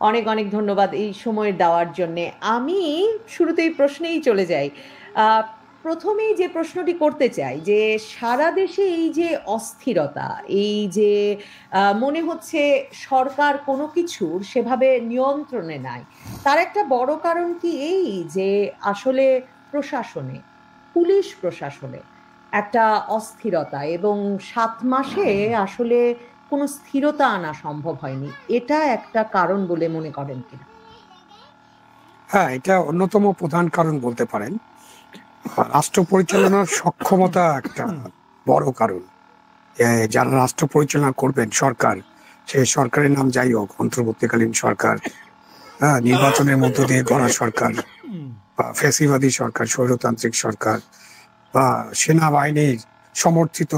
অনেক, অনেক ধন্যবাদ এই সময় দেওয়ার জন্যে। আমি শুরুতেই প্রশ্নেই চলে যাই। আ ১ম এই যে প্রশ্নটি করতে চাই যে, সারা দেশে এই যে অস্থিরতা, এই যে মনে হচ্ছে সরকার কোনো কিছুর সেভাবে নিয়ন্ত্রণে নাই। তার একটা বড় কারণ কি এই যে আসলে প্রশাসনে, পুলিশ প্রশাসনে একটা অস্থিরতা এবং ৭ মাসে আসলে কোনো স্থিরতা আনা সম্ভব হয়নি। এটা একটা কারণ বলে মনে করেন কিনা? হ্যাঁ, এটা অন্যতম প্রধান কারণ বলতে পারেন। রাষ্ট্র পরিচালনার সক্ষমতা একটা বড় কারণ। যারা রাষ্ট্র পরিচালনা করবেন সরকার, সে সরকারের নাম যাই হোক, অন্তর্বর্তীকালীন সরকার, নির্বাচনের মধ্য দিয়ে গড়া সরকার বা ফ্যাসিবাদী সরকার, স্বৈরতান্ত্রিক সরকার বা সেনাবাহিনীর সমর্থিত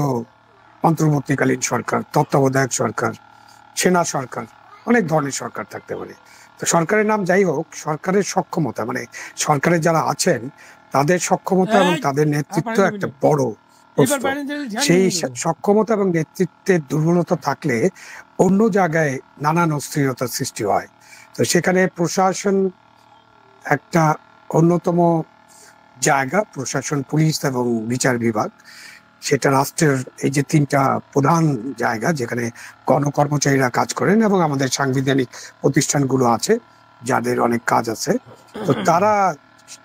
অন্তর্বর্তীকালীন সরকার, তত্ত্বাবধায়ক সরকার, সেনা সরকার, অনেক ধরনের সরকার থাকতে পারে। তো সরকারের নাম যাই হোক, সরকারের সক্ষমতা মানে সরকারের যারা আছেন তাদের সক্ষমতা এবং তাদের নেতৃত্ব একটা বড় প্রশ্ন। সেই সক্ষমতা এবং নেতৃত্বের দুর্বলতা থাকলে অন্য জায়গায় নানান অস্থিরতার সৃষ্টি হয়। তো সেখানে প্রশাসন একটা অন্যতম জায়গা, প্রশাসন, পুলিশ এবং বিচার বিভাগ। সেটা রাষ্ট্রের এই যে ৩ টা প্রধান জায়গা যেখানে গণকর্মচারীরা কাজ করেন এবং আমাদের সাংবিধানিক প্রতিষ্ঠানগুলো আছে যাদের অনেক কাজ আছে। তো তারা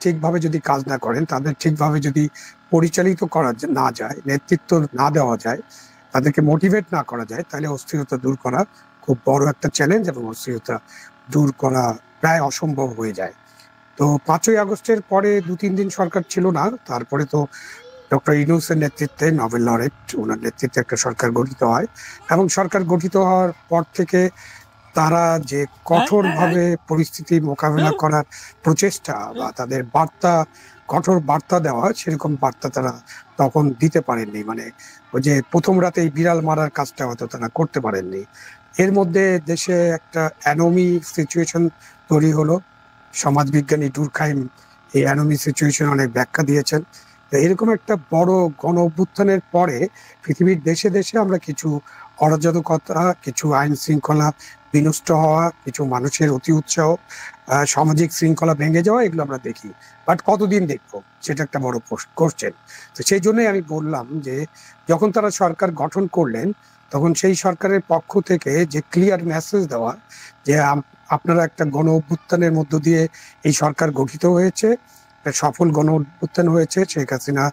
ঠিকভাবে যদি কাজ না করেন, তাদের ঠিকভাবে যদি পরিচালিত করা না যায়, নেতৃত্ব না দেওয়া যায়, তাদেরকে মোটিভেট না করা যায়, তাহলে অস্থিরতা দূর করা খুব বড় একটা চ্যালেঞ্জ এবং অস্থিরতা দূর করা প্রায় অসম্ভব হয়ে যায়। তো ৫ই আগস্টের পরে ২-৩ দিন সরকার ছিল না। তারপরে তো ডক্টর ইউনূসের নেতৃত্বে, নোবেল লরেট, উনার নেতৃত্বে একটা সরকার গঠিত হয় এবং সরকার গঠিত হওয়ার পর থেকে তারা যে কঠোরভাবে পরিস্থিতি মোকাবেলা করার প্রচেষ্টা বা তাদের বার্তা, কঠোর বার্তা দেওয়া, সেরকম বার্তা তারা তখন দিতে পারেননি। মানে ওই যে ১ম রাতেই বিড়াল মারার কাজটা হয়তো তারা করতে পারেননি। এর মধ্যে দেশে একটা অ্যানোমি সিচুয়েশন তৈরি হলো। সমাজবিজ্ঞানী ডুরখাইম এই অ্যানোমি সিচুয়েশন অনেক ব্যাখ্যা দিয়েছেন। তো এরকম একটা বড় গণ অভ্যুত্থানের পরে পৃথিবীর দেশে দেশে আমরা কিছু অরাজকতা, কিছু আইন শৃঙ্খলা বিনষ্ট হওয়া, কিছু মানুষের অতি উৎসাহ, সামাজিক শৃঙ্খলা ভেঙে যাওয়া, এগুলো আমরা দেখি। বাট কতদিন দেখবো, সেটা একটা বড় কোশ্চেন। তো সেই জন্যই আমি বললাম যে যখন তারা সরকার গঠন করলেন, তখন সেই সরকারের পক্ষ থেকে যে ক্লিয়ার মেসেজ দেওয়া যে আপনারা একটা গণ অভ্যুত্থানের মধ্য দিয়ে এই সরকার গঠিত হয়েছে, একটা সফল গণ অভ্যুত্থান হয়েছে, শেখ হাসিনা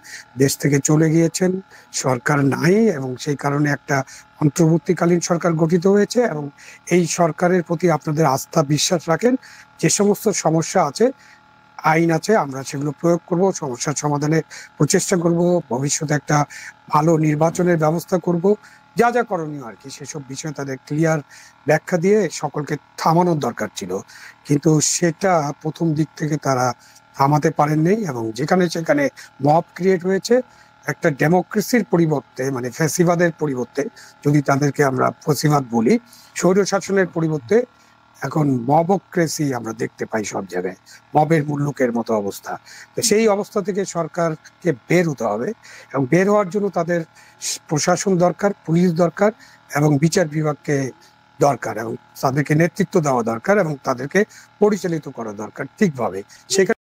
দেশ থেকে চলে গিয়েছেন, সরকার নাই এবং সেই কারণে একটা অন্তর্বর্তীকালীন সরকার গঠিত হয়েছে এবং এই সরকারের প্রতি আপনাদের আস্থা বিশ্বাস রাখেন। যে সমস্ত সমস্যা আছে, আইন আছে, আমরা সেগুলো প্রয়োগ করব, সমস্যার সমাধানের প্রচেষ্টা করব, ভবিষ্যতে একটা ভালো নির্বাচনের ব্যবস্থা করব, যা যা করণীয় আর কি, সেসব বিষয়ে তাদের ক্লিয়ার ব্যাখ্যা দিয়ে সকলকে থামানোর দরকার ছিল। কিন্তু সেটা প্রথম দিক থেকে তারা থামাতে পারেননি এবং যেখানে সেখানে মব ক্রিয়েট হয়েছে। একটা ডেমোক্রেসির পরিবর্তে, মানে ফ্যাসিবাদের পরিবর্তে, যদি তাদেরকে আমরা ফ্যাসিবাদ বলি, স্বৈর শাসনের পরিবর্তে এখন মবক্রেসি আমরা দেখতে পাই সব জায়গায়, মবের মুল্লুকের মতো অবস্থা। তো সেই অবস্থা থেকে সরকারকে বের হতে হবে এবং বের হওয়ার জন্য তাদের প্রশাসন দরকার, পুলিশ দরকার এবং বিচার বিভাগকে দরকার এবং তাদেরকে নেতৃত্ব দেওয়া দরকার এবং তাদেরকে পরিচালিত করা দরকার ঠিকভাবে। সেখানে